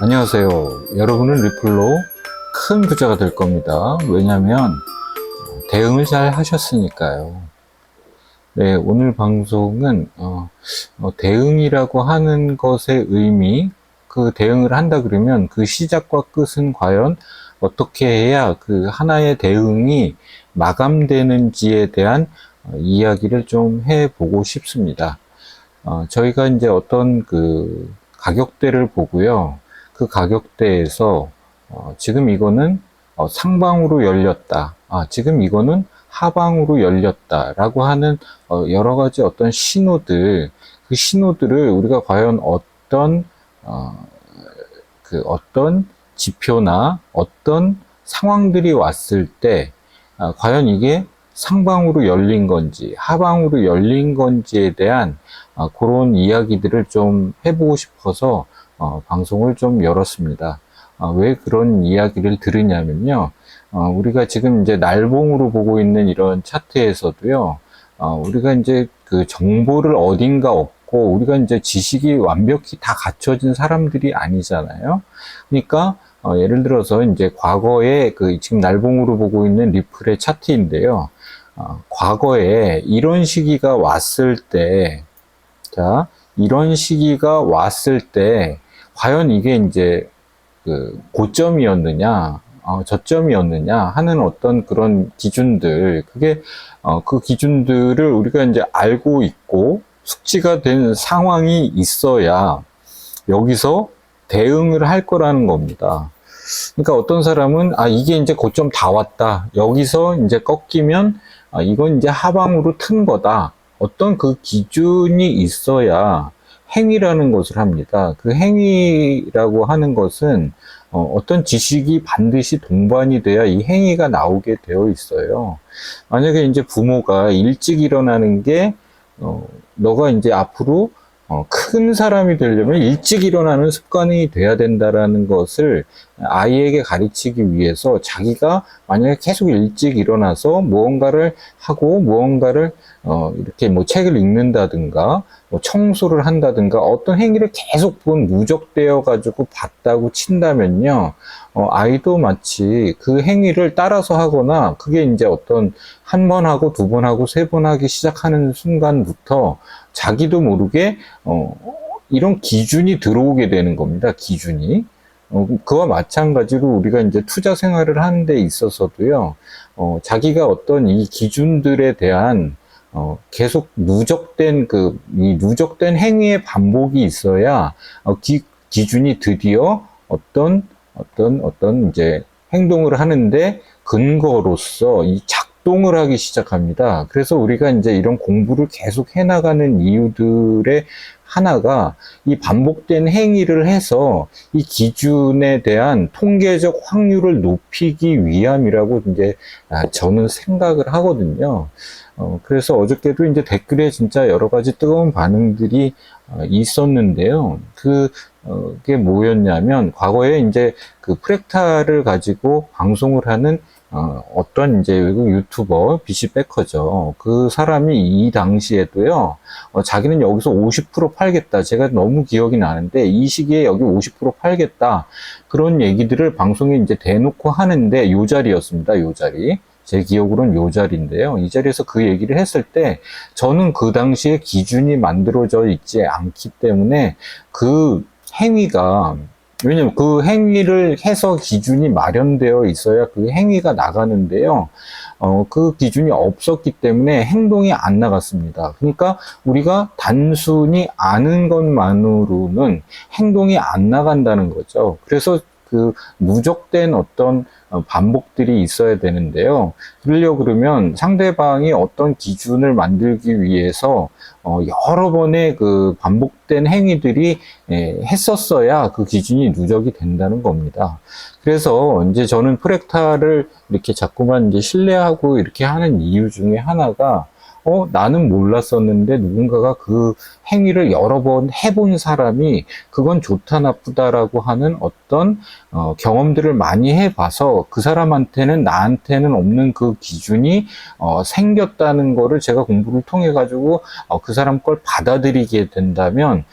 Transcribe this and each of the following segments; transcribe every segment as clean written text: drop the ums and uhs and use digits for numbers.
안녕하세요. 여러분은 리플로 큰 부자가 될 겁니다. 왜냐하면 대응을 잘 하셨으니까요. 네, 오늘 방송은 대응이라고 하는 것의 의미, 그 대응을 한다 그러면 그 시작과 끝은 과연 어떻게 해야 그 하나의 대응이 마감되는지에 대한 이야기를 좀 해보고 싶습니다. 저희가 이제 어떤 그 가격대를 보고요. 그 가격대에서 지금 이거는 상방으로 열렸다. 지금 이거는 하방으로 열렸다라고 하는 여러 가지 어떤 신호들, 그 신호들을 우리가 과연 어떤 지표나 어떤 상황들이 왔을 때 과연 이게 상방으로 열린 건지 하방으로 열린 건지에 대한 그런 이야기들을 좀 해보고 싶어서 방송을 좀 열었습니다. 왜 그런 이야기를 들으냐면요. 우리가 지금 이제 날봉으로 보고 있는 이런 차트에서도요. 우리가 이제 그 정보를 어딘가 얻고 우리가 이제 지식이 완벽히 다 갖춰진 사람들이 아니잖아요. 그러니까 예를 들어서 이제 과거에 그 지금 날봉으로 보고 있는 리플의 차트인데요. 과거에 이런 시기가 왔을 때, 자, 이런 시기가 왔을 때, 과연 이게 이제 그 고점이었느냐, 저점이었느냐 하는 어떤 그런 기준들, 그게, 그 기준들을 우리가 이제 알고 있고 숙지가 된 상황이 있어야 여기서 대응을 할 거라는 겁니다. 그러니까 어떤 사람은, 이게 이제 고점 다 왔다. 여기서 이제 꺾이면, 이건 이제 하방으로 튼 거다. 어떤 그 기준이 있어야 행위라는 것을 합니다. 그 행위라고 하는 것은 어떤 지식이 반드시 동반이 돼야 이 행위가 나오게 되어 있어요. 만약에 이제 부모가 일찍 일어나는 게, 너가 이제 앞으로 큰 사람이 되려면 일찍 일어나는 습관이 돼야 된다라는 것을 아이에게 가르치기 위해서 자기가 만약에 계속 일찍 일어나서 무언가를 하고 무언가를 이렇게 뭐 책을 읽는다든가 뭐 청소를 한다든가 어떤 행위를 계속 누적되어 가지고 봤다고 친다면요. 아이도 마치 그 행위를 따라서 하거나 그게 이제 어떤 한 번 하고 두 번 하고 세 번 하기 시작하는 순간부터 자기도 모르게 이런 기준이 들어오게 되는 겁니다. 기준이. 그와 마찬가지로 우리가 이제 투자 생활을 하는 데 있어서도요. 자기가 어떤 이 기준들에 대한 계속 누적된 이 누적된 행위의 반복이 있어야 기준이 드디어 어떤 이제 행동을 하는데 근거로서 이 작동을 하기 시작합니다. 그래서 우리가 이제 이런 공부를 계속 해나가는 이유들의 하나가 이 반복된 행위를 해서 이 기준에 대한 통계적 확률을 높이기 위함이라고 이제 저는 생각을 하거든요. 그래서 어저께도 이제 댓글에 진짜 여러 가지 뜨거운 반응들이 있었는데요. 그게 뭐였냐면, 과거에 이제 그 프랙탈을 가지고 방송을 하는 어떤 이제 외국 유튜버, 비시백커죠. 그 사람이 이 당시에도요, 자기는 여기서 50% 팔겠다. 제가 너무 기억이 나는데, 이 시기에 여기 50% 팔겠다. 그런 얘기들을 방송에 이제 대놓고 하는데, 요 자리였습니다. 요 자리. 제 기억으로는 요 자리인데요. 이 자리에서 그 얘기를 했을 때 저는 그 당시에 기준이 만들어져 있지 않기 때문에 그 행위가, 왜냐면 그 행위를 해서 기준이 마련되어 있어야 그 행위가 나가는데요. 그 기준이 없었기 때문에 행동이 안 나갔습니다. 그러니까 우리가 단순히 아는 것만으로는 행동이 안 나간다는 거죠. 그래서 그 누적된 어떤 반복들이 있어야 되는데요. 그러려고 그러면 상대방이 어떤 기준을 만들기 위해서 여러 번의 그 반복된 행위들이 했었어야 그 기준이 누적이 된다는 겁니다. 그래서 이제 저는 프랙탈을 이렇게 자꾸만 이제 신뢰하고 이렇게 하는 이유 중에 하나가 나는 몰랐었는데 누군가가 그 행위를 여러 번 해본 사람이 그건 좋다 나쁘다라고 하는 어떤 경험들을 많이 해봐서 그 사람한테는 나한테는 없는 그 기준이 생겼다는 거를 제가 공부를 통해 가지고 그 사람 걸 받아들이게 된다면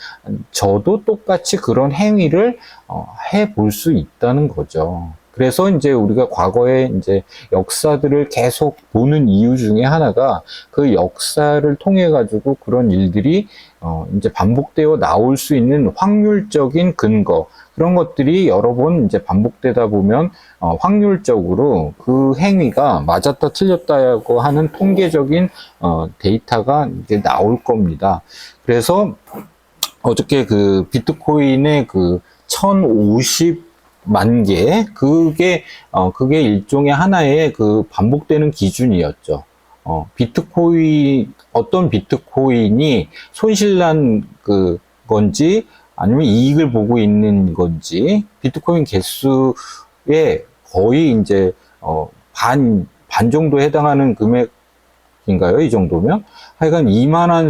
저도 똑같이 그런 행위를 해볼 수 있다는 거죠. 그래서 이제 우리가 과거에 이제 역사들을 계속 보는 이유 중에 하나가 그 역사를 통해 가지고 그런 일들이 이제 반복되어 나올 수 있는 확률적인 근거, 그런 것들이 여러 번 이제 반복되다 보면 확률적으로 그 행위가 맞았다 틀렸다고 하는 통계적인 데이터가 이제 나올 겁니다. 그래서 어저께 그 비트코인의 그 1050만 개, 그게 일종의 하나의 그 반복되는 기준이었죠. 어떤 비트코인이 손실난 건지, 아니면 이익을 보고 있는 건지, 비트코인 개수의 거의 이제, 반 정도 해당하는 금액인가요? 이 정도면? 하여간 이만한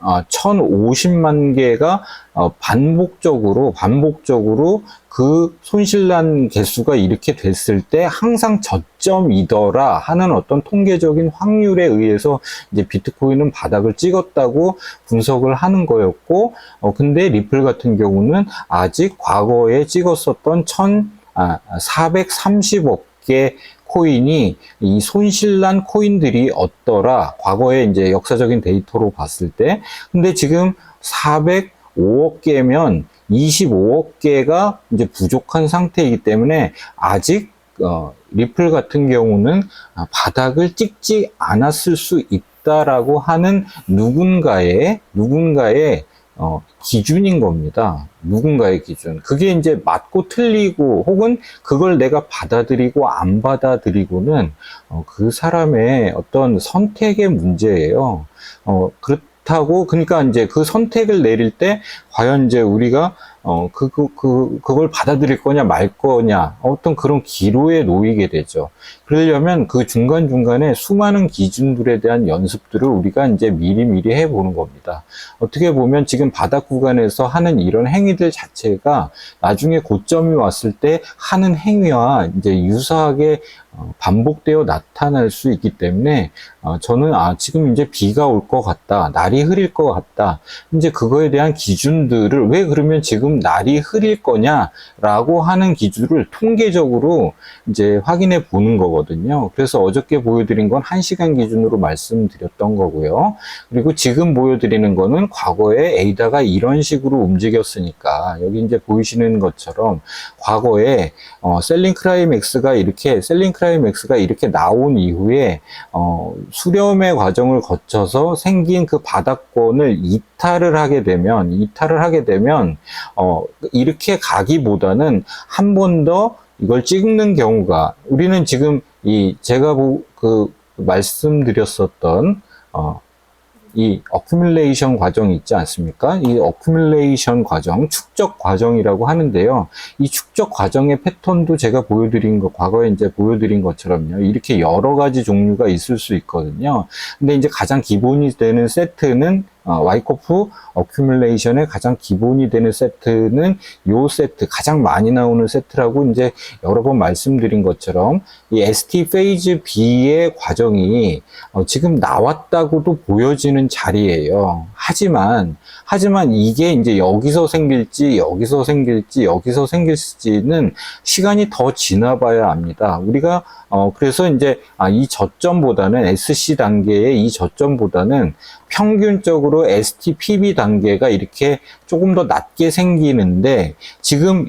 1050만 개가 반복적으로 그 손실난 개수가 이렇게 됐을 때 항상 저점이더라 하는 어떤 통계적인 확률에 의해서 이제 비트코인은 바닥을 찍었다고 분석을 하는 거였고, 근데 리플 같은 경우는 아직 과거에 찍었었던 430억 개 코인이 이 손실난 코인들이 없더라. 과거에 이제 역사적인 데이터로 봤을 때. 근데 지금 405억 개면 25억 개가 이제 부족한 상태이기 때문에 아직 리플 같은 경우는 바닥을 찍지 않았을 수 있다라고 하는 누군가의 기준인 겁니다. 누군가의 기준. 그게 이제 맞고 틀리고 혹은 그걸 내가 받아들이고 안 받아들이고는 그 사람의 어떤 선택의 문제예요. 그렇다고, 그러니까 이제 그 선택을 내릴 때 과연 이제 우리가 그걸 받아들일 거냐 말 거냐 어떤 그런 기로에 놓이게 되죠. 그러려면 그 중간중간에 수많은 기준들에 대한 연습들을 우리가 이제 미리미리 해보는 겁니다. 어떻게 보면 지금 바닥 구간에서 하는 이런 행위들 자체가 나중에 고점이 왔을 때 하는 행위와 이제 유사하게 반복되어 나타날 수 있기 때문에 저는 지금 이제 비가 올 것 같다, 날이 흐릴 것 같다, 이제 그거에 대한 기준들을, 왜 그러면 지금 날이 흐릴 거냐라고 하는 기준을 통계적으로 이제 확인해 보는 거거든요. 그래서 어저께 보여드린 건 1시간 기준으로 말씀드렸던 거고요. 그리고 지금 보여드리는 거는 과거에 에이다가 이런 식으로 움직였으니까, 여기 이제 보이시는 것처럼 과거에 셀링 클라이맥스가 이렇게 나온 이후에 수렴의 과정을 거쳐서 생긴 그 바닥권을 이탈을 하게 되면 이렇게 가기보다는 한 번 더 이걸 찍는 경우가, 우리는 지금 제가 말씀드렸었던 이 어큐뮬레이션 과정이 있지 않습니까? 이 어큐뮬레이션 과정, 축적 과정이라고 하는데요. 이 축적 과정의 패턴도 제가 과거에 이제 보여드린 것처럼요. 이렇게 여러 가지 종류가 있을 수 있거든요. 근데 이제 가장 기본이 되는 세트는 와이코프 어큐뮬레이션의 가장 기본이 되는 세트는 요 세트, 가장 많이 나오는 세트라고 이제 여러 번 말씀드린 것처럼 이 ST 페이즈 B의 과정이 지금 나왔다고도 보여지는 자리예요. 하지만 이게 이제 여기서 생길지는 시간이 더 지나봐야 합니다. 우리가 그래서 이제 이 저점보다는 SC 단계의 이 저점보다는 평균적으로 STPB 단계가 이렇게 조금 더 낮게 생기는데, 지금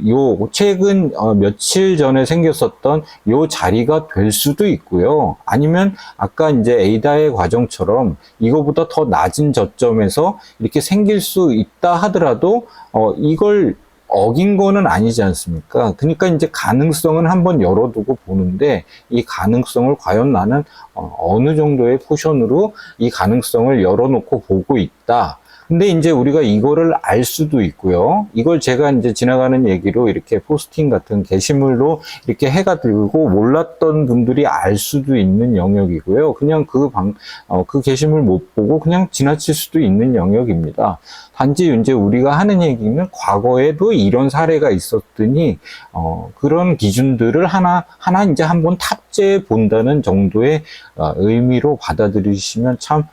최근 며칠 전에 생겼었던 요 자리가 될 수도 있고요. 아니면 아까 이제 에이다의 과정처럼 이거보다 더 낮은 저점에서 이렇게 생길 수 있다 하더라도 이걸 어긴 거는 아니지 않습니까? 그러니까 이제 가능성은 한번 열어두고 보는데, 이 가능성을 과연 나는 어느 정도의 포션으로 이 가능성을 열어놓고 보고 있다. 근데 이제 우리가 이거를 알 수도 있고요. 이걸 제가 이제 지나가는 얘기로 이렇게 포스팅 같은 게시물로 이렇게 해가 들고 몰랐던 분들이 알 수도 있는 영역이고요. 그냥 그 게시물 못 보고 그냥 지나칠 수도 있는 영역입니다. 단지 이제 우리가 하는 얘기는 과거에도 이런 사례가 있었더니, 그런 기준들을 하나 이제 한번 탑재해 본다는 정도의 의미로 받아들이시면 참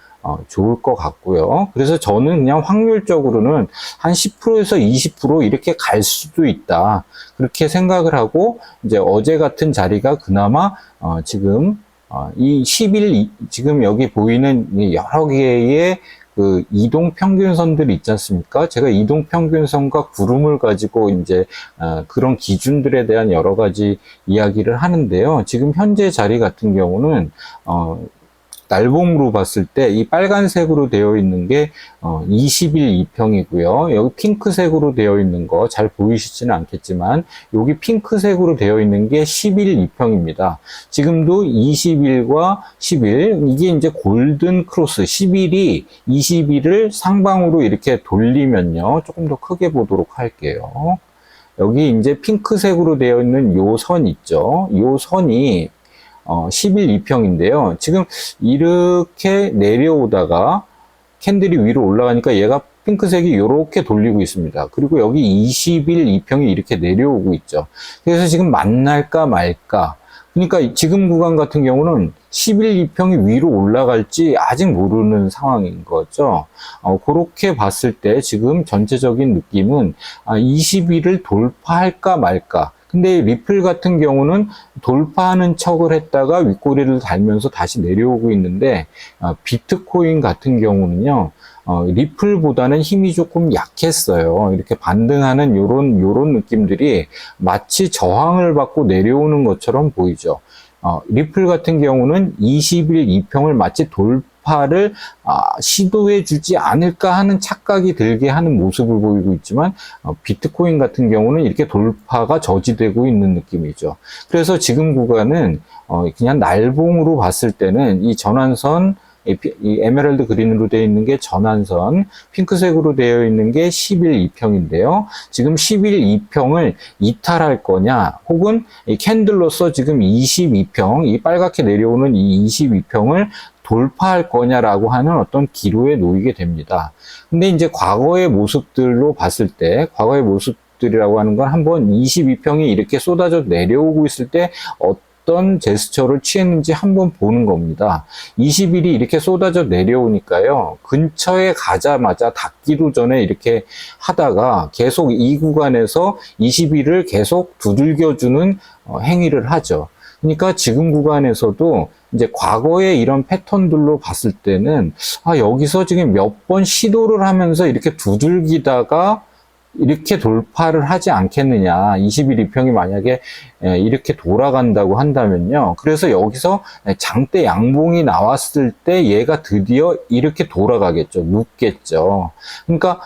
좋을 것 같고요. 그래서 저는 그냥 확률적으로는 한 10%에서 20% 이렇게 갈 수도 있다. 그렇게 생각을 하고, 이제 어제 같은 자리가 그나마, 지금, 이 10일, 지금 여기 보이는 여러 개의 그 이동 평균선들 있지 않습니까? 제가 이동 평균선과 구름을 가지고 이제 그런 기준들에 대한 여러 가지 이야기를 하는데요. 지금 현재 자리 같은 경우는 날봉으로 봤을 때 이 빨간색으로 되어 있는 게 20일 2평이고요. 여기 핑크색으로 되어 있는 거 잘 보이시지는 않겠지만 여기 핑크색으로 되어 있는 게 10일 2평입니다. 지금도 20일과 10일 이게 이제 골든 크로스 10일이 20일을 상방으로 이렇게 돌리면요. 조금 더 크게 보도록 할게요. 여기 이제 핑크색으로 되어 있는 요 선 있죠. 요 선이 10일 2평인데요. 지금 이렇게 내려오다가 캔들이 위로 올라가니까 얘가 핑크색이 이렇게 돌리고 있습니다. 그리고 여기 20일 2평이 이렇게 내려오고 있죠. 그래서 지금 만날까 말까. 그러니까 지금 구간 같은 경우는 10일 2평이 위로 올라갈지 아직 모르는 상황인 거죠. 그렇게 봤을 때 지금 전체적인 느낌은 20일을 돌파할까 말까. 근데 리플 같은 경우는 돌파하는 척을 했다가 윗꼬리를 달면서 다시 내려오고 있는데, 비트코인 같은 경우는요, 리플보다는 힘이 조금 약했어요. 이렇게 반등하는 요런 느낌들이 마치 저항을 받고 내려오는 것처럼 보이죠. 리플 같은 경우는 20일 2평을 마치 돌파를 시도해 주지 않을까 하는 착각이 들게 하는 모습을 보이고 있지만, 비트코인 같은 경우는 이렇게 돌파가 저지되고 있는 느낌이죠. 그래서 지금 구간은 그냥 날봉으로 봤을 때는 이 전환선, 이 에메랄드 그린으로 되어 있는 게 전환선, 핑크색으로 되어 있는 게 10일 2평인데요. 지금 10일 2평을 이탈할 거냐, 혹은 이 캔들로서 지금 22평, 이 빨갛게 내려오는 이 22평을 돌파할 거냐라고 하는 어떤 기로에 놓이게 됩니다. 근데 이제 과거의 모습들로 봤을 때, 과거의 모습들이라고 하는 건 한번 22평이 이렇게 쏟아져 내려오고 있을 때 어떤 제스처를 취했는지 한번 보는 겁니다. 20일이 이렇게 쏟아져 내려오니까요. 근처에 가자마자 닿기도 전에 이렇게 하다가 계속 이 구간에서 20일을 계속 두들겨주는 행위를 하죠. 그러니까 지금 구간에서도 이제 과거의 이런 패턴들로 봤을 때는 여기서 지금 몇 번 시도를 하면서 이렇게 두들기다가 이렇게 돌파를 하지 않겠느냐. 20일 2평이 만약에 이렇게 돌아간다고 한다면요. 그래서 여기서 장대 양봉이 나왔을 때 얘가 드디어 이렇게 돌아가겠죠. 눕겠죠. 그러니까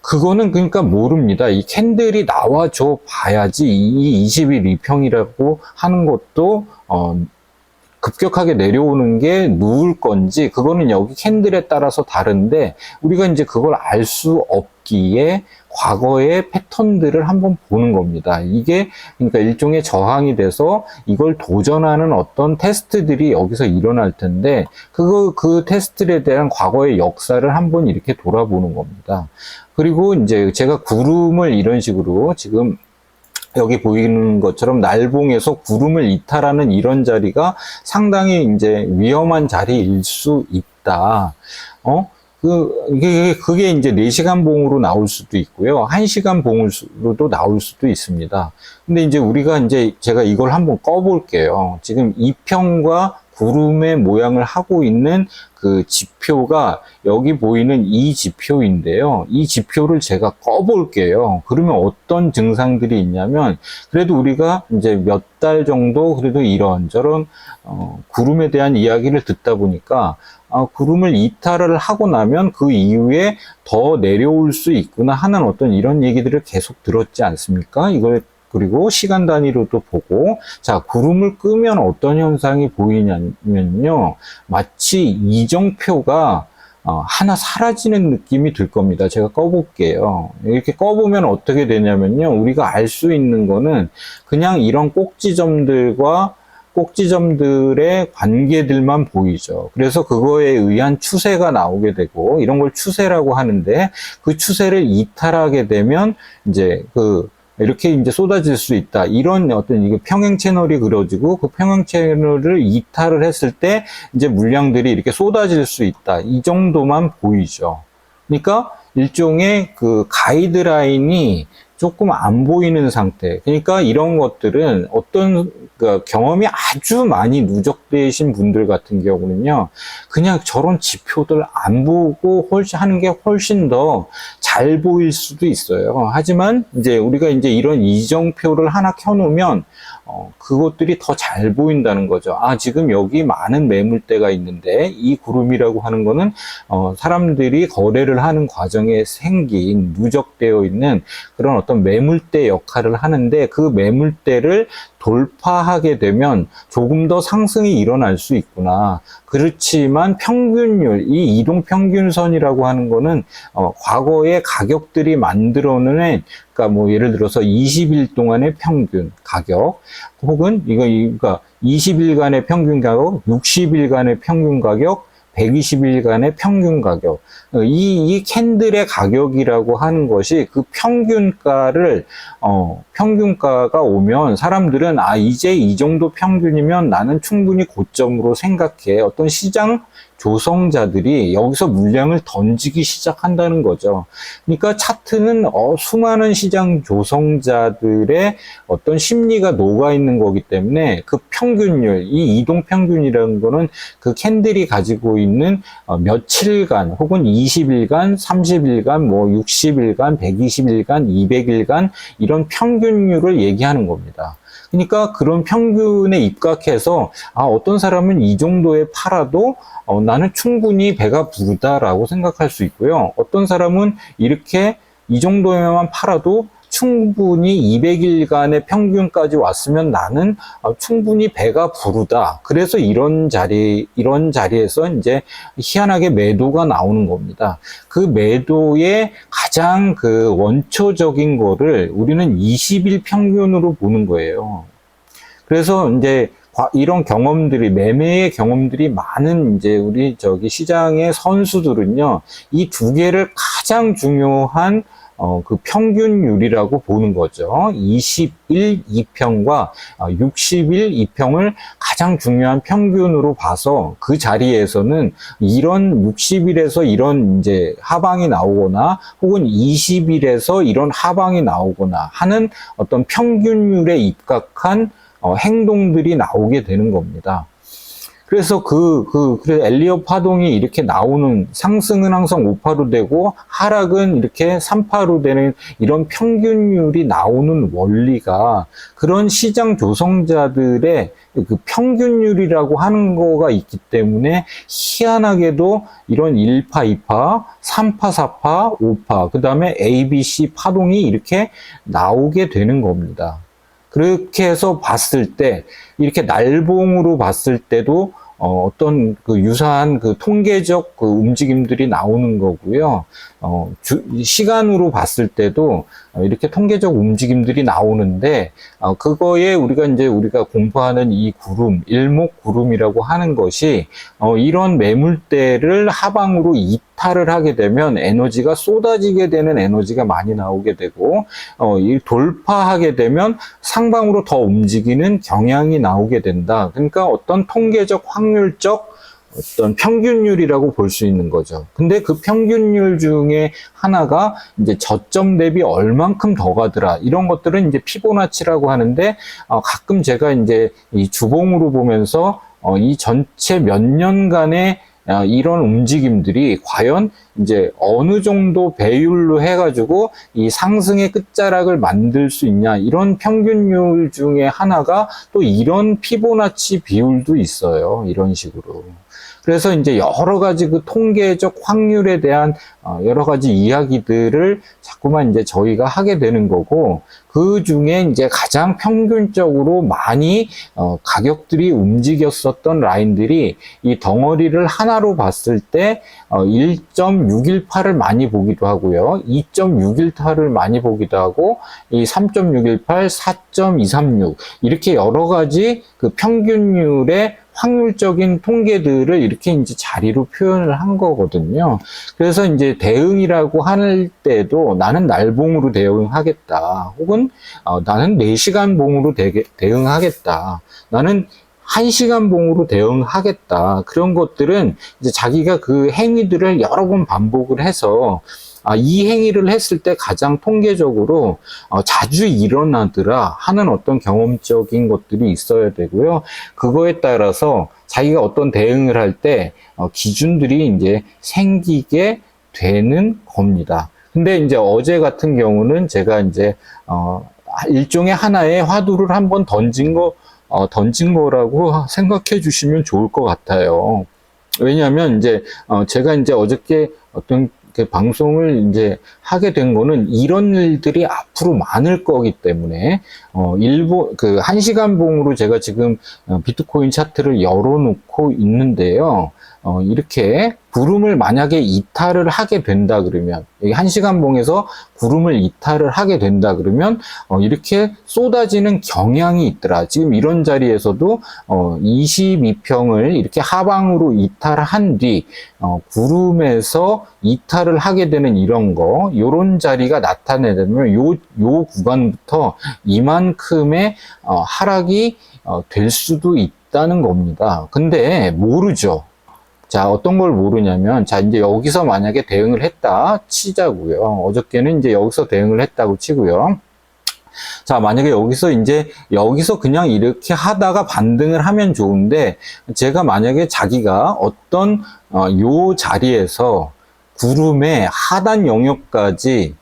그거는 모릅니다. 이 캔들이 나와줘 봐야지 이 20일 2평이라고 하는 것도 급격하게 내려오는 게 누울 건지, 그거는 여기 캔들에 따라서 다른데, 우리가 이제 그걸 알 수 없기에 과거의 패턴들을 한번 보는 겁니다. 이게, 그러니까 일종의 저항이 돼서 이걸 도전하는 어떤 테스트들이 여기서 일어날 텐데, 그 테스트에 대한 과거의 역사를 한번 이렇게 돌아보는 겁니다. 그리고 이제 제가 구름을 이런 식으로 지금 여기 보이는 것처럼 날봉에서 구름을 이탈하는 이런 자리가 상당히 이제 위험한 자리일 수 있다. 그게 이제 4시간 봉으로 나올 수도 있고요. 1시간 봉으로도 나올 수도 있습니다. 근데 이제 우리가 이제 제가 이걸 한번 꺼볼게요. 지금 이평과 구름의 모양을 하고 있는 그 지표가 여기 보이는 이 지표인데요. 이 지표를 제가 꺼볼게요. 그러면 어떤 증상들이 있냐면, 그래도 우리가 이제 몇 달 정도 그래도 이런저런 구름에 대한 이야기를 듣다 보니까 구름을 이탈을 하고 나면 그 이후에 더 내려올 수 있구나 하는 어떤 이런 얘기들을 계속 들었지 않습니까? 그리고 시간 단위로도 보고, 자, 구름을 끄면 어떤 현상이 보이냐면요. 마치 이정표가 하나 사라지는 느낌이 들 겁니다. 제가 꺼볼게요. 이렇게 꺼보면 어떻게 되냐면요. 우리가 알 수 있는 거는 그냥 이런 꼭지점들의 관계들만 보이죠. 그래서 그거에 의한 추세가 나오게 되고, 이런 걸 추세라고 하는데, 그 추세를 이탈하게 되면, 이제 이렇게 이제 쏟아질 수 있다. 이런 어떤 이게 평행 채널이 그려지고, 그 평행 채널을 이탈을 했을 때, 이제 물량들이 이렇게 쏟아질 수 있다. 이 정도만 보이죠. 그러니까 일종의 그 가이드라인이 조금 안 보이는 상태. 그러니까 이런 것들은 어떤 경험이 아주 많이 누적되신 분들 같은 경우는요, 그냥 저런 지표들 안 보고 하는 게 훨씬 더 잘 보일 수도 있어요. 하지만 이제 우리가 이제 이런 이정표를 하나 켜놓으면 그것들이 더 잘 보인다는 거죠. 지금 여기 많은 매물대가 있는데 이 구름이라고 하는 거는 사람들이 거래를 하는 과정에 생긴 누적되어 있는 그런 어떤 매물대 역할을 하는데, 그 매물대를 돌파하게 되면 조금 더 상승이 일어날 수 있구나. 그렇지만 평균율, 이 이동평균선이라고 하는 거는 과거의 가격들이 만들어낸, 그러니까 뭐 예를 들어서 20일 동안의 평균 가격, 혹은 그러니까 20일간의 평균 가격, 60일간의 평균 가격, 120일간의 평균 가격, 이 캔들의 가격이라고 하는 것이 그 평균가가 오면 사람들은 이제 이 정도 평균이면 나는 충분히 고점으로 생각해. 어떤 시장 조성자들이 여기서 물량을 던지기 시작한다는 거죠. 그러니까 차트는 수많은 시장 조성자들의 어떤 심리가 녹아 있는 거기 때문에 그 평균율, 이 이동 평균이라는 거는 그 캔들이 가지고 있는 며칠간 혹은 20일간, 30일간, 뭐 60일간, 120일간, 200일간 이런 평균율을 얘기하는 겁니다. 그러니까 그런 평균에 입각해서 어떤 사람은 이 정도에 팔아도 나는 충분히 배가 부르다라고 생각할 수 있고요. 어떤 사람은 이렇게 이 정도에만 팔아도 충분히 200일간의 평균까지 왔으면 나는 충분히 배가 부르다. 그래서 이런 자리에서 이제 희한하게 매도가 나오는 겁니다. 그 매도의 가장 그 원초적인 거를 우리는 20일 평균으로 보는 거예요. 그래서 이제 이런 경험들이, 매매의 경험들이 많은 이제 우리 시장의 선수들은요, 이 두 개를 가장 중요한 그 평균율이라고 보는 거죠. 20일 2평과 60일 2평을 가장 중요한 평균으로 봐서 그 자리에서는 이런 60일에서 이런 이제 하방이 나오거나 혹은 20일에서 이런 하방이 나오거나 하는 어떤 평균율에 입각한 행동들이 나오게 되는 겁니다. 그래서 그래서 엘리엇 파동이 이렇게 나오는, 상승은 항상 5파로 되고 하락은 이렇게 3파로 되는 이런 평균율이 나오는 원리가 그런 시장 조성자들의 그 평균율이라고 하는 거가 있기 때문에 희한하게도 이런 1파, 2파, 3파, 4파, 5파, 그 다음에 A, B, C 파동이 이렇게 나오게 되는 겁니다. 그렇게 해서 봤을 때, 이렇게 날봉으로 봤을 때도 어떤 그 유사한 그 통계적 그 움직임들이 나오는 거고요. 시간으로 봤을 때도 이렇게 통계적 움직임들이 나오는데, 그거에 우리가 공부하는 이 구름, 일목구름이라고 하는 것이, 이런 매물대를 하방으로 이탈을 하게 되면 에너지가 쏟아지게 되는 에너지가 많이 나오게 되고, 이 돌파하게 되면 상방으로 더 움직이는 경향이 나오게 된다. 그러니까 어떤 통계적 확률적 어떤 평균율이라고 볼 수 있는 거죠. 근데 그 평균율 중에 하나가 이제 저점 대비 얼만큼 더 가더라. 이런 것들은 이제 피보나치라고 하는데, 가끔 제가 이제 이 주봉으로 보면서 이 전체 몇 년간의 이런 움직임들이 과연 이제 어느 정도 배율로 해가지고 이 상승의 끝자락을 만들 수 있냐, 이런 평균율 중에 하나가 또 이런 피보나치 비율도 있어요. 이런 식으로. 그래서 이제 여러 가지 그 통계적 확률에 대한 여러 가지 이야기들을 자꾸만 이제 저희가 하게 되는 거고, 그 중에 이제 가장 평균적으로 많이 가격들이 움직였었던 라인들이 이 덩어리를 하나로 봤을 때 1.618을 많이 보기도 하고요, 2.618을 많이 보기도 하고, 이 3.618, 4.236 이렇게 여러 가지 그 평균율의 확률적인 통계들을 이렇게 이제 자리로 표현을 한 거거든요. 그래서 이제 대응이라고 할 때도 나는 날봉으로 대응하겠다, 혹은 나는 4시간 봉으로 대응하겠다, 나는 1시간 봉으로 대응하겠다, 그런 것들은 이제 자기가 그 행위들을 여러 번 반복을 해서 이 행위를 했을 때 가장 통계적으로 자주 일어나더라 하는 어떤 경험적인 것들이 있어야 되고요. 그거에 따라서 자기가 어떤 대응을 할 때 기준들이 이제 생기게 되는 겁니다. 근데 이제 어제 같은 경우는 제가 이제 일종의 하나의 화두를 한번 던진 거라고 생각해 주시면 좋을 것 같아요. 왜냐하면 이제 제가 이제 어저께 어떤 방송을 이제 하게 된 거는 이런 일들이 앞으로 많을 거기 때문에 그 1시간 봉으로 제가 지금 비트코인 차트를 열어놓고 있는데요. 이렇게 구름을 만약에 이탈을 하게 된다 그러면, 여기 1시간 봉에서 구름을 이탈을 하게 된다 그러면 이렇게 쏟아지는 경향이 있더라. 지금 이런 자리에서도 22평을 이렇게 하방으로 이탈한 뒤 구름에서 이탈을 하게 되는 요런 자리가 나타내면 요 구간부터 이만큼의 하락이 될 수도 있다는 겁니다. 근데 모르죠. 자, 어떤 걸 모르냐면, 자, 이제 여기서 만약에 대응을 했다 치자고요. 어저께는 이제 여기서 대응을 했다고 치고요. 자, 만약에 여기서 그냥 이렇게 하다가 반등을 하면 좋은데, 제가 만약에 자기가 어떤 요 자리에서 구름의 하단 영역까지,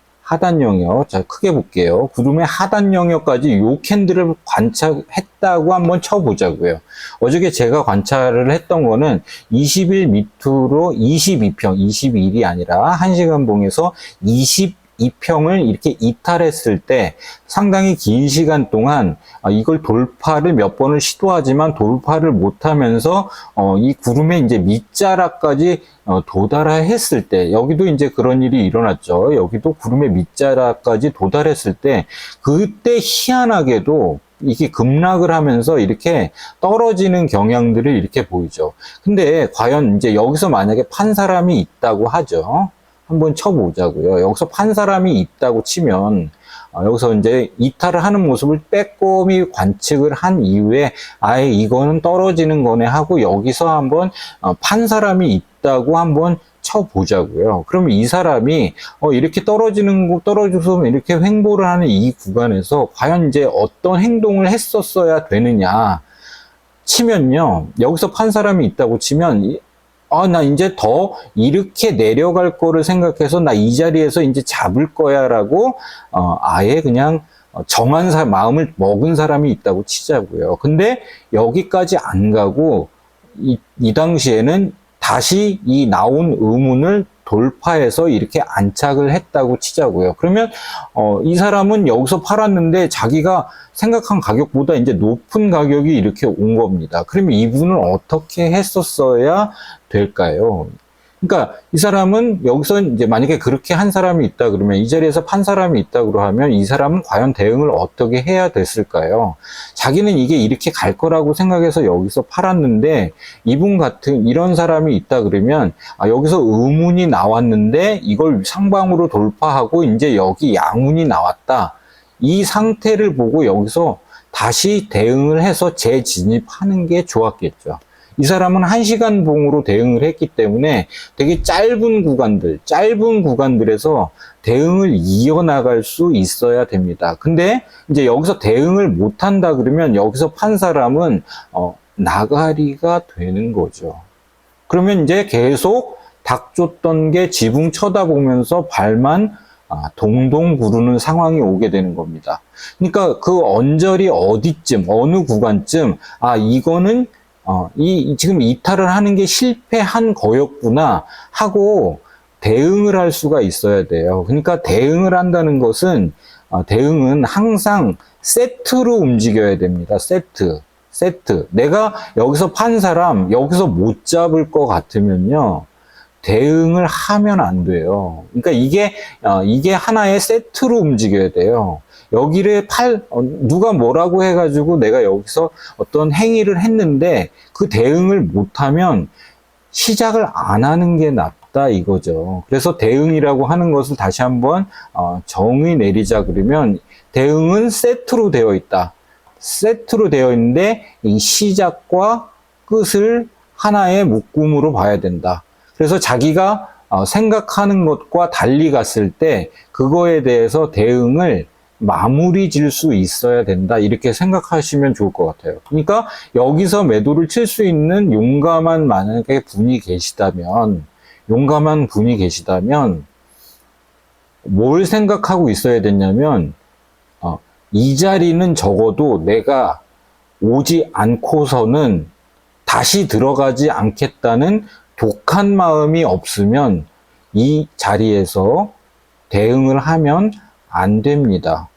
자, 크게 볼게요. 구름의 하단 영역까지 요 캔들을 관찰했다고 한번 쳐보자고요. 어저께 제가 관찰을 했던 거는 20일 밑으로 22평, 21이 아니라 1시간 봉에서 22평을 이렇게 이탈했을 때 상당히 긴 시간 동안 이걸 돌파를 몇 번을 시도하지만 돌파를 못하면서 이 구름의 이제 밑자락까지 도달했을 때, 여기도 이제 그런 일이 일어났죠. 여기도 구름의 밑자락까지 도달했을 때, 그때 희한하게도 이게 급락을 하면서 이렇게 떨어지는 경향들을 이렇게 보이죠. 근데 과연 이제 여기서 만약에 판 사람이 있다고 하죠. 한번 쳐보자고요. 여기서 판 사람이 있다고 치면 여기서 이제 이탈을 하는 모습을 빼꼼히 관측을 한 이후에 아예 이거는 떨어지는 거네 하고 여기서 한번 판 사람이 있다고 한번 쳐보자고요. 그러면 이 사람이 이렇게 떨어져서 이렇게 횡보를 하는 이 구간에서 과연 이제 어떤 행동을 했었어야 되느냐 치면요. 여기서 판 사람이 있다고 치면 나 이제 더 이렇게 내려갈 거를 생각해서 나 이 자리에서 이제 잡을 거야 라고 아예 그냥 마음을 먹은 사람이 있다고 치자고요. 근데 여기까지 안 가고 이 당시에는 다시 이 나온 의문을 돌파해서 이렇게 안착을 했다고 치자고요. 그러면 이 사람은 여기서 팔았는데 자기가 생각한 가격보다 이제 높은 가격이 이렇게 온 겁니다. 그러면 이분은 어떻게 했었어야 될까요? 그러니까 이 사람은 여기서 이제 만약에 그렇게 한 사람이 있다 그러면, 이 자리에서 판 사람이 있다고 하면 이 사람은 과연 대응을 어떻게 해야 됐을까요? 자기는 이게 이렇게 갈 거라고 생각해서 여기서 팔았는데, 이분 같은 이런 사람이 있다 그러면 여기서 의문이 나왔는데 이걸 상방으로 돌파하고 이제 여기 양운이 나왔다. 이 상태를 보고 여기서 다시 대응을 해서 재진입하는 게 좋았겠죠. 이 사람은 1시간 봉으로 대응을 했기 때문에 되게 짧은 구간들에서 대응을 이어나갈 수 있어야 됩니다. 근데 이제 여기서 대응을 못한다 그러면 여기서 판 사람은 나가리가 되는 거죠. 그러면 이제 계속 닥쳤던 게 지붕 쳐다보면서 발만 동동 구르는 상황이 오게 되는 겁니다. 그러니까 그 언저리 어디쯤, 어느 구간쯤, 이거는 지금 이탈을 하는 게 실패한 거였구나 하고 대응을 할 수가 있어야 돼요. 그러니까 대응을 한다는 것은, 대응은 항상 세트로 움직여야 됩니다. 세트. 내가 여기서 판 사람, 여기서 못 잡을 것 같으면요. 대응을 하면 안 돼요. 그러니까 이게 하나의 세트로 움직여야 돼요. 여기를 누가 뭐라고 해가지고 내가 여기서 어떤 행위를 했는데 그 대응을 못하면 시작을 안 하는 게 낫다 이거죠. 그래서 대응이라고 하는 것을 다시 한번 정의 내리자 그러면 대응은 세트로 되어 있다. 세트로 되어 있는데 이 시작과 끝을 하나의 묶음으로 봐야 된다. 그래서 자기가 생각하는 것과 달리 갔을 때 그거에 대해서 대응을 마무리 질 수 있어야 된다. 이렇게 생각하시면 좋을 것 같아요. 그러니까 여기서 매도를 칠 수 있는 만약에 용감한 분이 계시다면 뭘 생각하고 있어야 되냐면 이 자리는 적어도 내가 오지 않고서는 다시 들어가지 않겠다는 독한 마음이 없으면 이 자리에서 대응을 하면 안 됩니다.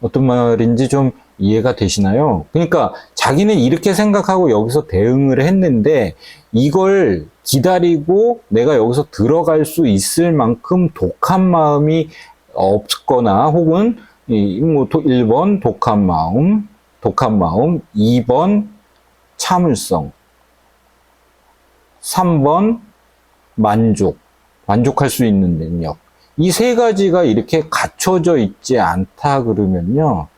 어떤 말인지 좀 이해가 되시나요? 그러니까 자기는 이렇게 생각하고 여기서 대응을 했는데 이걸 기다리고 내가 여기서 들어갈 수 있을 만큼 독한 마음이 없거나 혹은 1번 독한 마음, 2번 참을성, 3번 만족할 수 있는 능력. 이 세 가지가 이렇게 갖춰져 있지 않다 그러면요.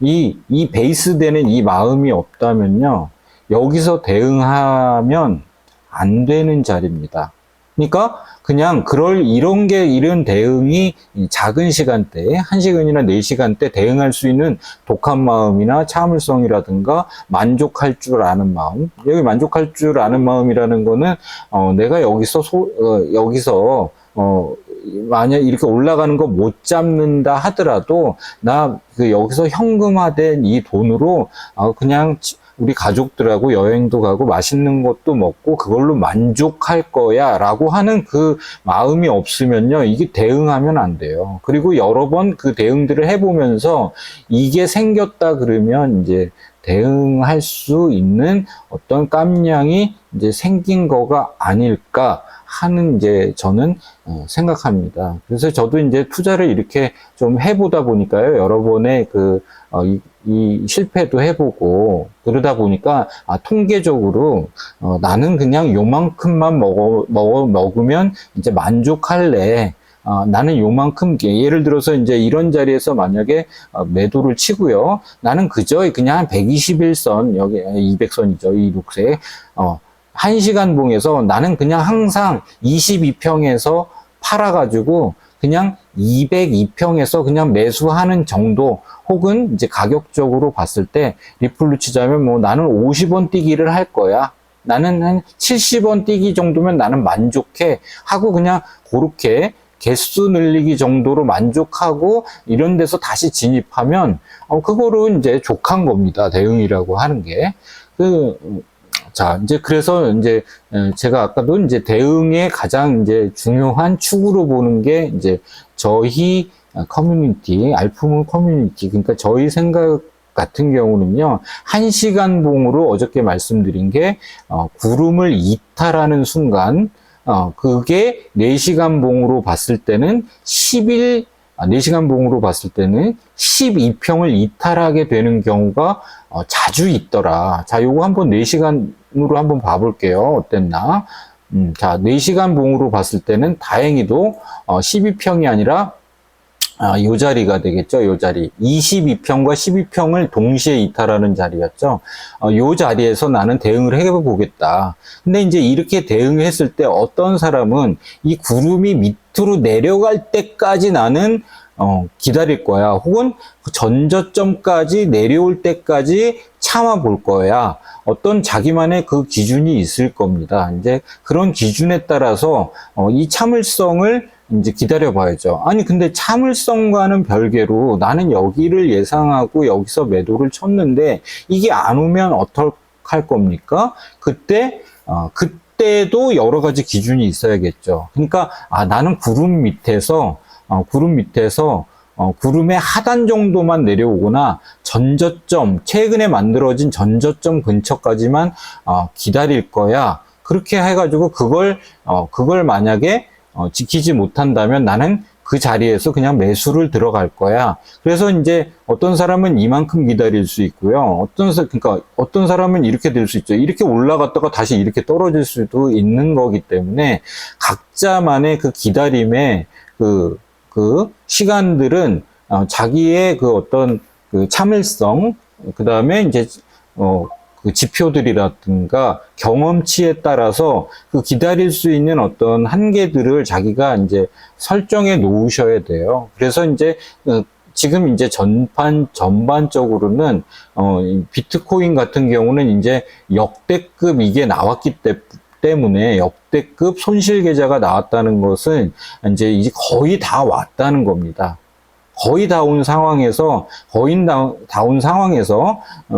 이 베이스되는 이 마음이 없다면요. 여기서 대응하면 안 되는 자리입니다. 그러니까 그냥 이런 대응이 작은 시간대에 1시간이나 4시간대 대응할 수 있는 독한 마음이나 참을성이라든가 만족할 줄 아는 마음. 여기 만족할 줄 아는 마음이라는 거는 내가 여기서 만약 이렇게 올라가는 거 못 잡는다 하더라도 여기서 현금화된 이 돈으로 그냥 우리 가족들하고 여행도 가고 맛있는 것도 먹고 그걸로 만족할 거야 라고 하는 그 마음이 없으면요, 이게 대응하면 안 돼요. 그리고 여러 번 그 대응들을 해보면서 이게 생겼다 그러면 이제 대응할 수 있는 어떤 깜냥이 이제 생긴 거가 아닐까 하는 이제 저는 생각합니다. 그래서 저도 이제 투자를 이렇게 좀 해보다 보니까요, 여러 번의 이 실패도 해보고 그러다 보니까 통계적으로 나는 그냥 요만큼만 먹으면 이제 만족할래. 나는 요만큼, 예를 들어서 이제 이런 자리에서 만약에 매도를 치고요. 나는 그냥 한 121선, 여기 200선이죠. 이 녹색. 1시간 봉에서 나는 그냥 항상 22평에서 팔아가지고 그냥 202평에서 그냥 매수하는 정도, 혹은 이제 가격적으로 봤을 때 리플로 치자면 나는 50원 뛰기를 할 거야. 나는 한 70원 뛰기 정도면 나는 만족해 하고 그냥 그렇게 개수 늘리기 정도로 만족하고 이런 데서 다시 진입하면 그거로 이제 족한 겁니다. 대응이라고 하는 게. 자, 이제 그래서 이제 제가 아까도 이제 대응의 가장 이제 중요한 축으로 보는 게 이제 저희 커뮤니티, 알프문 커뮤니티, 그러니까 저희 생각 같은 경우는요, 1시간 봉으로 어저께 말씀드린 게 구름을 이탈하는 순간 그게 4시간 봉으로 봤을 때는 4시간 봉으로 봤을 때는 12평을 이탈하게 되는 경우가 자주 있더라. 자, 요거 한번 4시간으로 한번 봐볼게요. 어땠나? 자, 4시간 봉으로 봤을 때는 다행히도 12평이 아니라 요 자리가 되겠죠. 요 자리. 22평과 12평을 동시에 이탈하는 자리였죠. 요 자리에서 나는 대응을 해보겠다. 근데 이제 이렇게 대응을 했을 때 어떤 사람은 이 구름이 밑으로 내려갈 때까지 나는 기다릴 거야. 혹은 전저점까지 내려올 때까지 참아볼 거야. 어떤 자기만의 그 기준이 있을 겁니다. 이제 그런 기준에 따라서 이 참을성을 이제 기다려봐야죠. 아니 근데 참을성과는 별개로 나는 여기를 예상하고 여기서 매도를 쳤는데 이게 안 오면 인식할 겁니까? 그때도 여러 가지 기준이 있어야겠죠. 그러니까, 나는 구름의 하단 정도만 내려오거나 최근에 만들어진 전저점 근처까지만 기다릴 거야. 그렇게 해가지고 그걸 만약에 지키지 못한다면 나는 그 자리에서 그냥 매수를 들어갈 거야. 그래서 이제 어떤 사람은 이만큼 기다릴 수 있고요. 그러니까 어떤 사람은 이렇게 될 수 있죠. 이렇게 올라갔다가 다시 이렇게 떨어질 수도 있는 거기 때문에 각자만의 그 기다림의 그 시간들은 자기의 그 어떤 그 참을성, 그 다음에 이제 그 지표들이라든가 경험치에 따라서 그 기다릴 수 있는 어떤 한계들을 자기가 이제 설정해 놓으셔야 돼요. 그래서 이제 지금 이제 전반적으로는 비트코인 같은 경우는 이제 역대급 이게 나왔기 때문에 역대급 손실 계좌가 나왔다는 것은 이제 거의 다 왔다는 겁니다. 거의 다 온 상황에서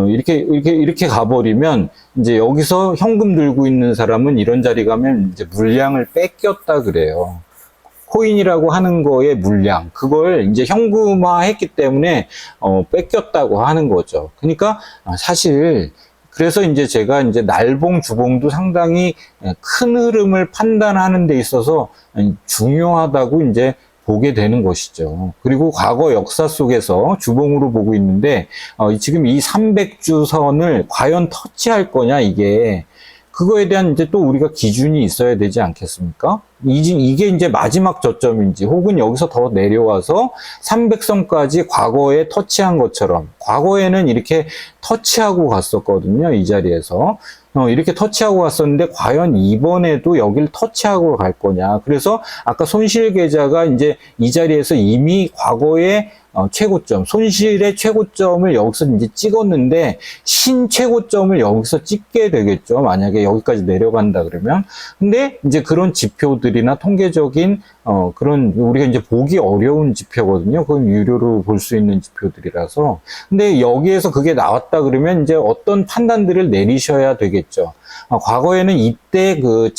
이렇게 가버리면 이제 여기서 현금 들고 있는 사람은 이런 자리 가면 이제 물량을 뺏겼다 그래요. 코인이라고 하는 거의 물량, 그걸 이제 현금화 했기 때문에 뺏겼다고 하는 거죠. 그러니까 사실 그래서 이제 제가 이제 날봉, 주봉도 상당히 큰 흐름을 판단하는 데 있어서 중요하다고 이제 보게 되는 것이죠. 그리고 과거 역사 속에서 주봉으로 보고 있는데 지금 이 300주 선을 과연 터치할 거냐, 이게 그거에 대한 이제 또 우리가 기준이 있어야 되지 않겠습니까? 이게 이제 마지막 저점인지 혹은 여기서 더 내려와서 300선까지 과거에 터치한 것처럼, 과거에는 이렇게 터치하고 갔었거든요, 이 자리에서. 이렇게 터치하고 갔었는데 과연 이번에도 여길 터치하고 갈 거냐. 그래서 아까 손실 계좌가 이제 이 자리에서 이미 과거의 최고점, 손실의 최고점을 여기서 이제 찍었는데 신최고점을 여기서 찍게 되겠죠. 만약에 여기까지 내려간다 그러면. 근데 이제 그런 지표들이나 통계적인 그런 우리가 이제 보기 어려운 지표거든요. 그건 유료로 볼 수 있는 지표들이라서. 근데 여기에서 그게 나왔다 그러면 이제 어떤 판단들을 내리셔야 되겠죠. 과거에는 이때 그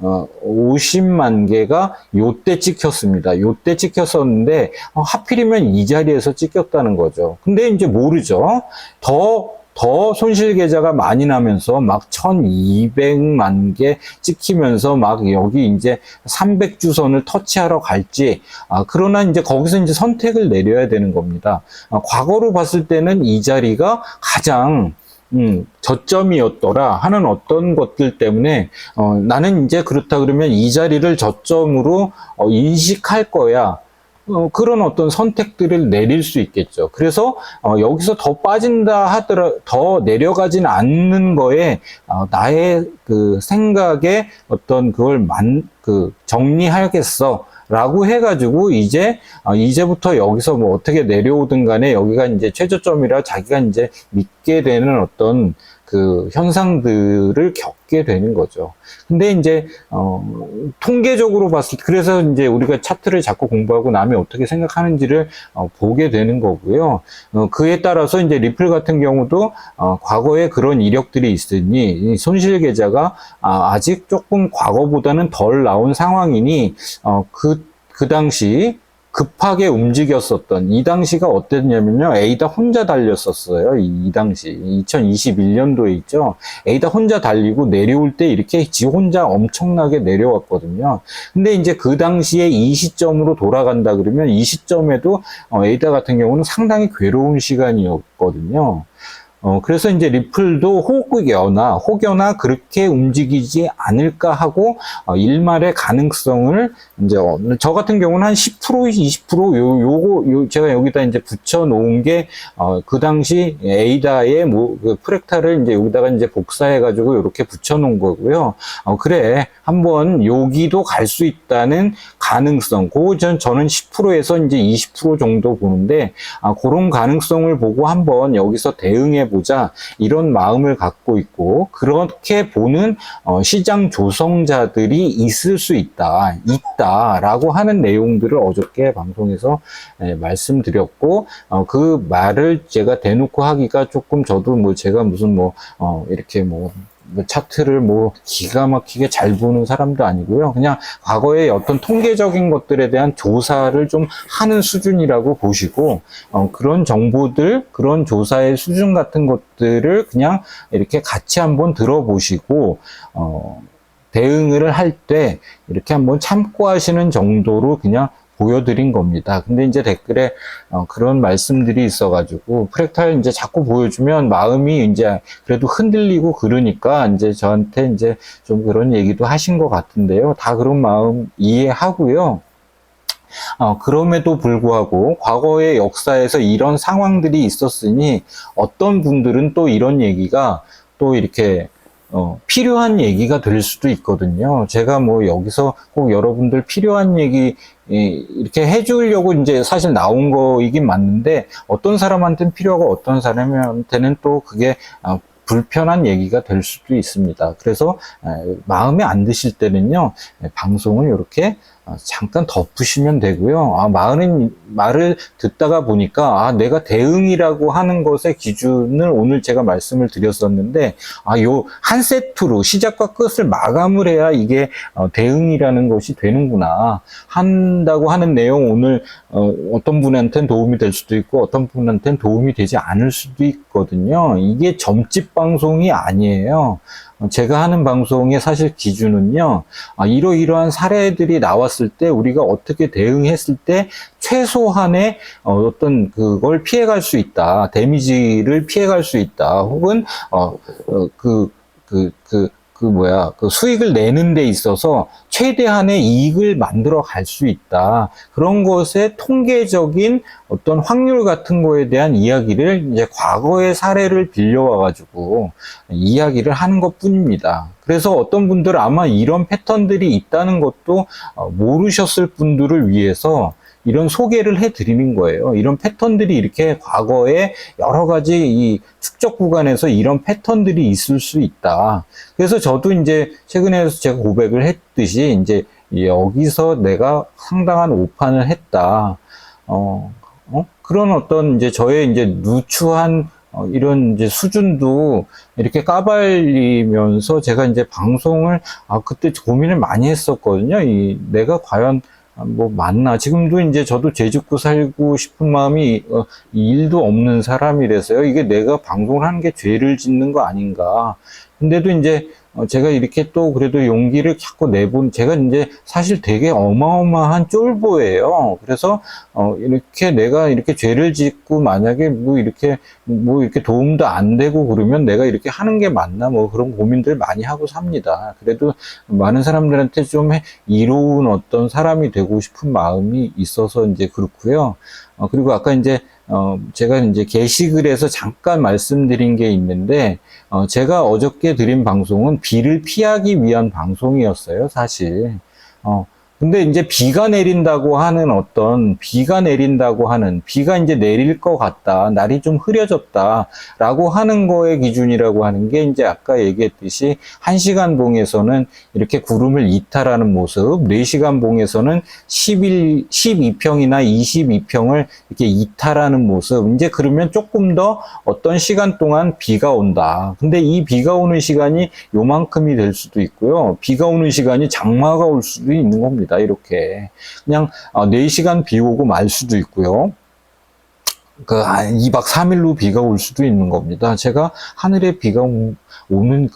50만 개가 요때 찍혔습니다. 요때 찍혔었는데 하필이면 이 자리에서 찍혔다는 거죠. 근데 이제 모르죠. 더 손실 계좌가 많이 나면서 막 1200만 개 찍히면서 막 여기 이제 300주선을 터치하러 갈지, 그러나 이제 거기서 이제 선택을 내려야 되는 겁니다. 과거로 봤을 때는 이 자리가 가장 저점이었더라 하는 어떤 것들 때문에 나는 이제 그렇다 그러면 이 자리를 저점으로 인식할 거야. 그런 어떤 선택들을 내릴 수 있겠죠. 그래서 여기서 더 빠진다 더 내려가진 않는 거에 나의 그 생각에 어떤 그걸 정리하겠어 라고 해가지고 이제부터 여기서 뭐 어떻게 내려오든 간에 여기가 이제 최저점이라 자기가 이제 믿게 되는 어떤 그 현상들을 겪게 되는 거죠. 근데 이제 통계적으로 봤을 때, 그래서 이제 우리가 차트를 자꾸 공부하고 남이 어떻게 생각하는지를 보게 되는 거고요. 그에 따라서 이제 리플 같은 경우도 과거에 그런 이력들이 있으니 이 손실 계좌가 아직 조금 과거보다는 덜 나온 상황이니 그 당시 급하게 움직였었던 이 당시가 어땠냐면요. 에이다 혼자 달렸었어요. 이 당시 2021년도에 있죠. 에이다 혼자 달리고 내려올 때 이렇게 지 혼자 엄청나게 내려왔거든요. 근데 이제 그 당시에 이 시점으로 돌아간다 그러면 이 시점에도 에이다 같은 경우는 상당히 괴로운 시간이었거든요. 그래서 이제 리플도 혹여나 그렇게 움직이지 않을까 하고, 일말의 가능성을 이제, 저 같은 경우는 한 10%, 20%, 제가 여기다 이제 붙여놓은 게, 그 당시 에이다의 그 프랙탈을 이제 여기다가 이제 복사해가지고 이렇게 붙여놓은 거고요. 그래. 한번 여기도 갈 수 있다는 가능성. 저는 10%에서 이제 20% 정도 보는데, 그런 가능성을 보고 한번 여기서 대응해 보자, 이런 마음을 갖고 있고 그렇게 보는 시장 조성자들이 있을 수 있다라고 하는 내용들을 어저께 방송에서 말씀드렸고, 그 말을 제가 대놓고 하기가 조금, 저도 뭐 제가 무슨 이렇게 차트를 기가 막히게 잘 보는 사람도 아니고요. 그냥 과거의 어떤 통계적인 것들에 대한 조사를 좀 하는 수준이라고 보시고, 그런 정보들, 그런 조사의 수준 같은 것들을 그냥 이렇게 같이 한번 들어보시고, 대응을 할 때 이렇게 한번 참고하시는 정도로 그냥 보여드린 겁니다. 근데 이제 댓글에 그런 말씀들이 있어가지고, 프랙탈 이제 자꾸 보여주면 마음이 이제 그래도 흔들리고 그러니까 이제 저한테 이제 좀 그런 얘기도 하신 것 같은데요. 다 그런 마음 이해하고요. 그럼에도 불구하고 과거의 역사에서 이런 상황들이 있었으니 어떤 분들은 또 이런 얘기가 또 이렇게 필요한 얘기가 될 수도 있거든요. 제가 여기서 꼭 여러분들 필요한 얘기 이렇게 해주려고 이제 사실 나온 거이긴 맞는데, 어떤 사람한테는 필요하고 어떤 사람한테는 또 그게 불편한 얘기가 될 수도 있습니다. 그래서 마음에 안 드실 때는요, 방송을 이렇게 잠깐 덮으시면 되고요. 말을 듣다가 보니까 내가 대응이라고 하는 것의 기준을 오늘 제가 말씀을 드렸었는데, 요 한 세트로 시작과 끝을 마감을 해야 이게 대응이라는 것이 되는구나 한다고 하는 내용, 오늘 어떤 분한테는 도움이 될 수도 있고 어떤 분한테는 도움이 되지 않을 수도 있거든요. 이게 점집 방송이 아니에요. 제가 하는 방송의 사실 기준은요, 이러이러한 사례들이 나왔을 때 우리가 어떻게 대응했을 때 최소한의 어떤 그걸 피해갈 수 있다, 데미지를 피해갈 수 있다, 혹은 그 수익을 내는 데 있어서 최대한의 이익을 만들어 갈 수 있다. 그런 것의 통계적인 어떤 확률 같은 거에 대한 이야기를 이제 과거의 사례를 빌려와가지고 이야기를 하는 것 뿐입니다. 그래서 어떤 분들은 아마 이런 패턴들이 있다는 것도 모르셨을 분들을 위해서 이런 소개를 해드리는 거예요. 이런 패턴들이 이렇게 과거에 여러 가지 이 축적 구간에서 이런 패턴들이 있을 수 있다. 그래서 저도 이제 최근에 제가 고백을 했듯이 이제 여기서 내가 상당한 오판을 했다. 그런 어떤 이제 저의 이제 누추한 이런 이제 수준도 이렇게 까발리면서 제가 이제 방송을 그때 고민을 많이 했었거든요. 내가 과연 맞나? 지금도 이제 저도 죄 짓고 살고 싶은 마음이 일도 없는 사람이라서요. 이게 내가 방송을 하는 게 죄를 짓는 거 아닌가. 근데도 이제 제가 이렇게 또 그래도 용기를 자꾸 제가 이제 사실 되게 어마어마한 쫄보예요. 그래서 이렇게 내가 이렇게 죄를 짓고 만약에 이렇게 도움도 안 되고 그러면 내가 이렇게 하는 게 맞나, 그런 고민들 많이 하고 삽니다. 그래도 많은 사람들한테 좀 이로운 어떤 사람이 되고 싶은 마음이 있어서 이제 그렇고요. 그리고 아까 이제 제가 이제 게시글에서 잠깐 말씀드린 게 있는데, 제가 어저께 드린 방송은 비를 피하기 위한 방송이었어요, 사실. 근데 이제 비가 내린다고 하는 비가 이제 내릴 것 같다, 날이 좀 흐려졌다 라고 하는 거의 기준이라고 하는 게 이제 아까 얘기했듯이 1시간 봉에서는 이렇게 구름을 이탈하는 모습, 4시간 봉에서는 12평이나 22평을 이렇게 이탈하는 모습. 이제 그러면 조금 더 어떤 시간 동안 비가 온다. 근데 이 비가 오는 시간이 요만큼이 될 수도 있고요. 비가 오는 시간이 장마가 올 수도 있는 겁니다. 이렇게 그냥 4시간 비 오고 말 수도 있고요. 2박 3일로 비가 올 수도 있는 겁니다. 제가 하늘에 비가 오는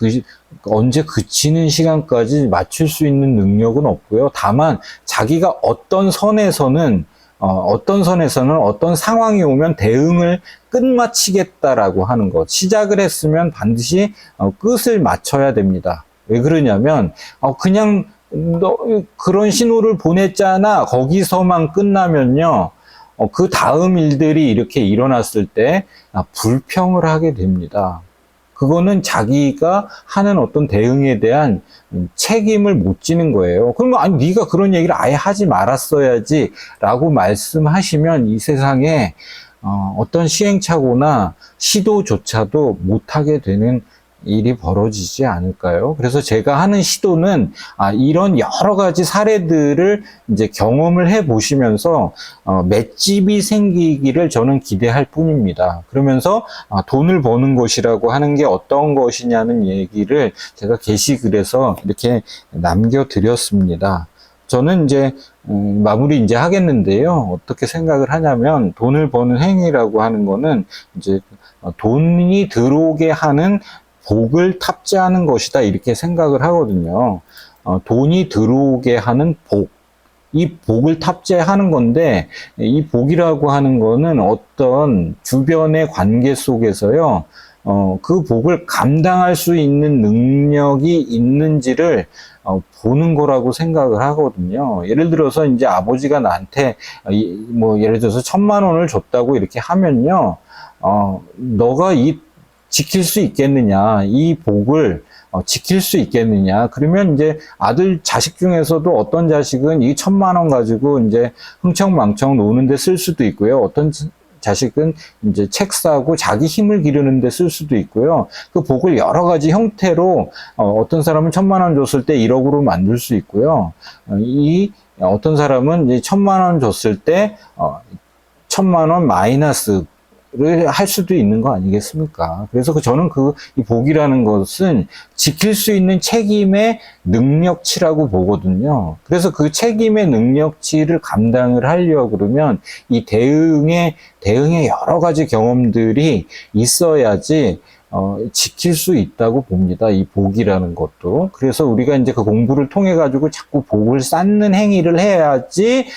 언제 그치는 시간까지 맞출 수 있는 능력은 없고요. 다만 자기가 어떤 선에서는 어떤 상황이 오면 대응을 끝마치겠다라고 하는 것. 시작을 했으면 반드시 끝을 맞춰야 됩니다. 왜 그러냐면 그냥 너 그런 신호를 보냈잖아, 거기서만 끝나면요, 그 다음 일들이 이렇게 일어났을 때 불평을 하게 됩니다. 그거는 자기가 하는 어떤 대응에 대한 책임을 못 지는 거예요. 그러면 네가 그런 얘기를 아예 하지 말았어야지 라고 말씀하시면 이 세상에 어떤 시행착오나 시도조차도 못하게 되는 일이 벌어지지 않을까요? 그래서 제가 하는 시도는 이런 여러 가지 사례들을 이제 경험을 해 보시면서 맷집이 생기기를 저는 기대할 뿐입니다. 그러면서 돈을 버는 것이라고 하는 게 어떤 것이냐는 얘기를 제가 게시글에서 이렇게 남겨드렸습니다. 저는 이제 마무리 이제 하겠는데요. 어떻게 생각을 하냐면 돈을 버는 행위라고 하는 거는 이제 돈이 들어오게 하는 복을 탑재하는 것이다 이렇게 생각을 하거든요. 돈이 들어오게 하는 복, 이 복을 탑재하는 건데 이 복이라고 하는 거는 어떤 주변의 관계 속에서요. 그 복을 감당할 수 있는 능력이 있는지를 보는 거라고 생각을 하거든요. 예를 들어서 이제 아버지가 나한테 뭐 예를 들어서 1,000,000원을 줬다고 이렇게 하면요. 너가 지킬 수 있겠느냐, 이 복을 지킬 수 있겠느냐. 그러면 이제 자식 중에서도 어떤 자식은 이 1,000,000원 가지고 이제 흥청망청 노는데 쓸 수도 있고요. 어떤 자식은 이제 책 사고 자기 힘을 기르는데 쓸 수도 있고요. 그 복을 여러 가지 형태로 어떤 사람은 1,000,000원 줬을 때 1억으로 만들 수 있고요. 어떤 사람은 이제 1,000,000원 줬을 때 1,000,000원 마이너스 를 할 수도 있는 거 아니겠습니까? 그래서 저는 이 복이라는 것은 지킬 수 있는 책임의 능력치라고 보거든요. 그래서 그 책임의 능력치를 감당을 하려고 그러면 이 대응의 여러 가지 경험들이 있어야지 지킬 수 있다고 봅니다. 이 복이라는 것도. 그래서 우리가 이제 그 공부를 통해 가지고 자꾸 복을 쌓는 행위를 해야지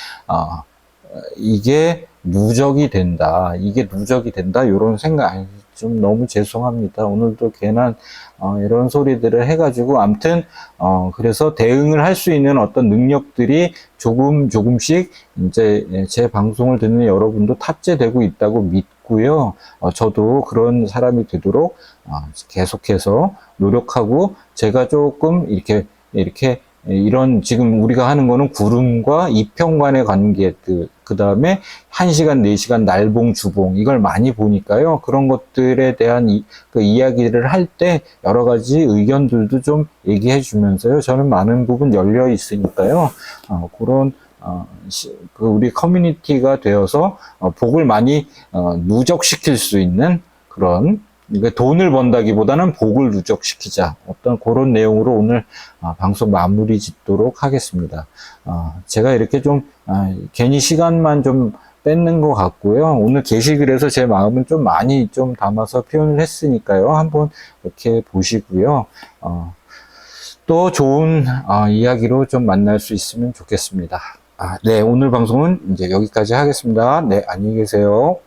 이게 누적이 된다. 이런 생각, 좀 너무 죄송합니다. 오늘도 괜한, 이런 소리들을 해가지고, 암튼, 그래서 대응을 할 수 있는 어떤 능력들이 조금씩, 이제, 제 방송을 듣는 여러분도 탑재되고 있다고 믿고요. 저도 그런 사람이 되도록, 계속해서 노력하고, 제가 조금 이런 지금 우리가 하는 거는 구름과 이평관의 관계, 그 다음에 1시간, 4시간 날봉, 주봉 이걸 많이 보니까요. 그런 것들에 대한 그 이야기를 할 때 여러 가지 의견들도 좀 얘기해 주면서요. 저는 많은 부분 열려 있으니까요. 그런 우리 커뮤니티가 되어서 복을 많이 누적시킬 수 있는 그런 돈을 번다기보다는 복을 누적시키자. 어떤 그런 내용으로 오늘 방송 마무리 짓도록 하겠습니다. 제가 이렇게 좀 괜히 시간만 좀 뺏는 것 같고요. 오늘 게시글에서 제 마음은 좀 많이 좀 담아서 표현을 했으니까요. 한번 이렇게 보시고요. 또 좋은 이야기로 좀 만날 수 있으면 좋겠습니다. 네, 오늘 방송은 이제 여기까지 하겠습니다. 네, 안녕히 계세요.